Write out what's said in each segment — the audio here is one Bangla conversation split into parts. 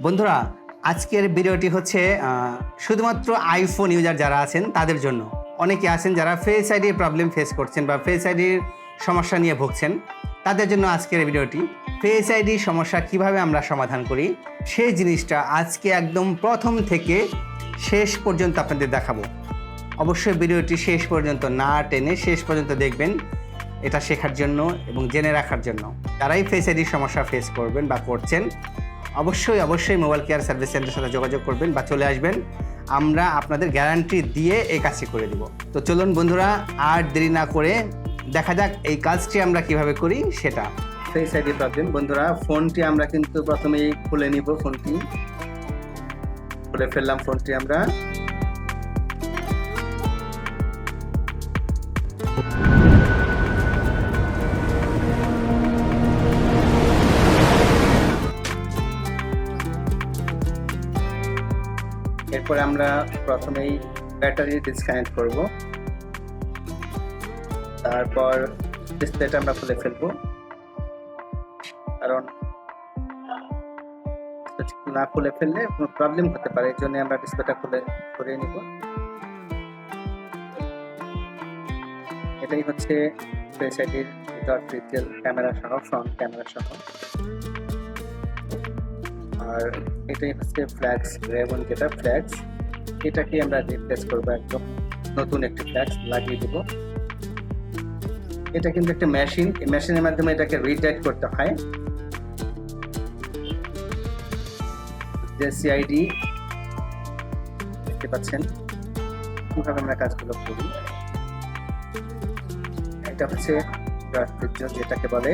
বন্ধুরা, আজকের ভিডিওটি হচ্ছে শুধুমাত্র আইফোন ইউজার যারা আছেন তাদের জন্য। অনেকে আছেন যারা ফেস আইডির প্রবলেম ফেস করছেন বা ফেস আইডির সমস্যা নিয়ে ভুগছেন, তাদের জন্য আজকের ভিডিওটি। ফেস আইডির সমস্যা কিভাবে আমরা সমাধান করি সেই জিনিসটা আজকে একদম প্রথম থেকে শেষ পর্যন্ত আপনাদের দেখাবো। অবশ্যই ভিডিওটি শেষ পর্যন্ত না টেনে শেষ পর্যন্ত দেখবেন, এটা শেখার জন্য এবং জেনে রাখার জন্য। যারাই ফেস আইডির সমস্যা ফেস করবেন বা করছেন, অবশ্যই মোবাইল কেয়ার সার্ভিস সেন্টারের সাথে যোগাযোগ করবেন বা চলে আসবেন। আমরা আপনাদের গ্যারান্টি দিয়ে এই কাজটি করে দিব। তো চলুন বন্ধুরা, আর দেরি না করে দেখা যাক এই কাজটি আমরা কিভাবে করি সেটা। ফেস আইডি প্রবলেম বন্ধুরা, ফোনটি আমরা কিন্তু প্রথমেই খুলে নিব। ফোনটি খুলে ফেললাম। ফোনটি আমরা এরপরে আমরা প্রথমেই ব্যাটারি ডিসকানেক্ট করব, তারপর ডিসপ্লেটা আমরা খুলে ফেলবো, কারণ না খুলে ফেললে কোনো প্রবলেম হতে পারে। এর জন্য আমরা ডিসপ্লেটা খুলে সরিয়ে নিব। এটাই হচ্ছে ফেস আইডির ডট ডিজিটাল ক্যামেরা সহ, ফ্রন্ট ক্যামেরা সহ। আর এটাই হচ্ছে ফ্ল্যাক্স রেবন, যেটা ফ্ল্যাক্স, এটাকে আমরা রিপ্লেস করবো। একদম নতুন একটি ফ্ল্যাক্স লাগিয়ে দেব। এটা কিন্তু একটা মেশিন, এই মেশিনের মাধ্যমে এটাকে রিডাইরেক্ট করতে হয়। যে সিআইডি দেখতে পাচ্ছেন কিভাবে আমরা কাজগুলো করি। এটা হচ্ছে যেটাকে বলে,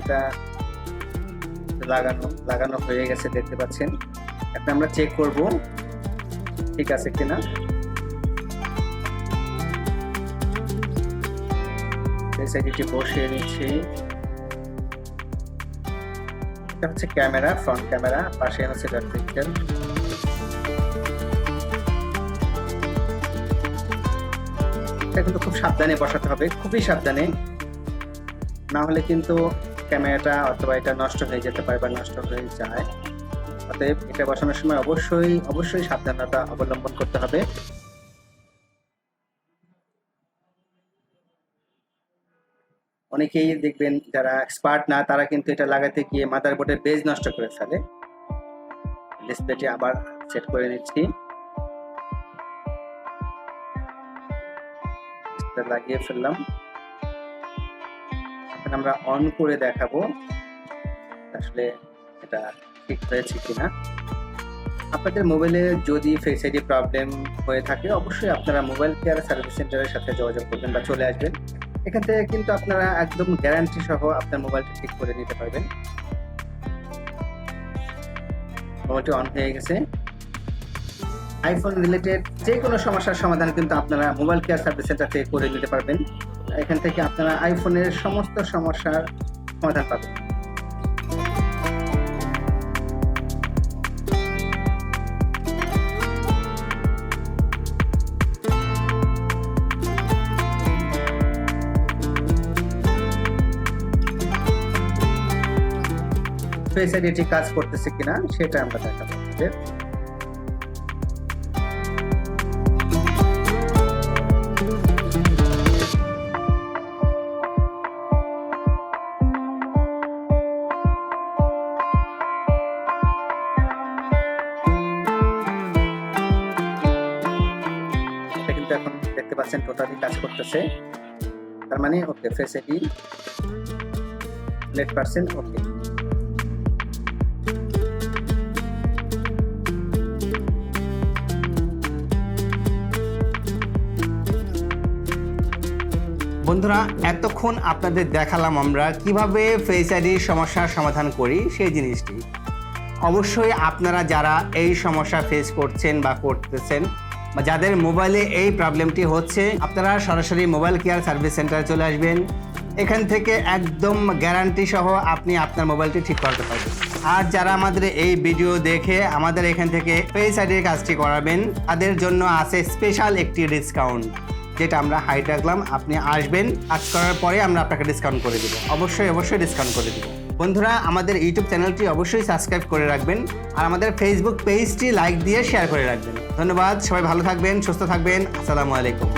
এটা লাগানো হয়ে গেছে দেখতে পাচ্ছেন। এখন আমরা চেক করব ঠিক আছে কিনা। সাইডটি বসিয়ে নিচ্ছি। এটা হচ্ছে ক্যামেরা, ফ্রন্ট ক্যামেরা, পাশে হচ্ছে ডিজিটাল। এটা কিন্তু খুব সাবধানে বসাতে হবে, খুবই সাবধানে, না হলে কিন্তু ক্যামেরাটা অথবা এটা নষ্ট হয়ে যেতে পারে বা নষ্ট হয়ে যায়। অতএব এটা বসানোর সময় অবশ্যই সাবধানতা অবলম্বন করতে হবে। অনেকেই দেখবেন যারা এক্সপার্ট না, তারা কিন্তু এটা লাগাতে গিয়ে মাদারবোর্ডের বেজ নষ্ট করে ফেলে। ডিসপ্লেটি আবার সেট করে নিচ্ছি, লাগিয়ে ফেললাম। আমরা অন করে দেখাবো আসলে এটা ঠিক হয়েছে কিনা। আপনাদের মোবাইলে যদি ফেস আইডি প্রবলেম হয়ে থাকে, অবশ্যই আপনারা মোবাইল কেয়ার সার্ভিস সেন্টারের সাথে যোগাযোগ করবেন বা চলে আসবেন। এখান থেকে কিন্তু আপনারা একদম গ্যারান্টি সহ আপনার মোবাইলটা ঠিক করে নিতে পারবেন। মোবাইলটি অন হয়ে গেছে। আইফোন রিলেটেড যে কোনো সমস্যার সমাধান কিন্তু আপনারা মোবাইল কেয়ার সার্ভিস সেন্টার থেকে করে নিতে পারবেন। এখান থেকে আপনারা আইফোনের সমস্ত সমস্যার সমাধান পাবেন। ফেস আইডি কাজ করতেছে কিনা সেটা আমরা দেখাবো। এখন দেখতে পাচ্ছেন টোটালি কাজ করতেছে, তার মানে ওকে, ফেস আইডি 100% ওকে। বন্ধুরা, এতক্ষণ আপনাদের দেখালাম আমরা কিভাবে ফেস আইডির সমস্যার সমাধান করি সেই জিনিসটি। অবশ্যই আপনারা যারা এই সমস্যা ফেস করছেন বা করতেছেন বা যাদের মোবাইলে এই প্রবলেমটি হচ্ছে, আপনারা সরাসরি মোবাইল কেয়ার সার্ভিস সেন্টারে চলে আসবেন। এখান থেকে একদম গ্যারান্টি সহ আপনি আপনার মোবাইলটি ঠিক করতে পারবেন। আর যারা আমাদের এই ভিডিও দেখে আমাদের এখান থেকে ফেস আইডির কাজটি করাবেন, তাদের জন্য আছে স্পেশাল একটি ডিসকাউন্ট, যেটা আমরা হাইড রাখলাম। আপনি আসবেন, কাজ করার পরে আমরা আপনাকে ডিসকাউন্ট করে দেবো। অবশ্যই ডিসকাউন্ট করে দেবো। বন্ধুরা, আমাদের ইউটিউব চ্যানেলটি অবশ্যই সাবস্ক্রাইব করে রাখবেন আর আমাদের ফেসবুক পেজটি লাইক দিয়ে শেয়ার করে রাখবেন। ধন্যবাদ, সবাই ভালো থাকবেন, সুস্থ থাকবেন। আসসালামু আলাইকুম।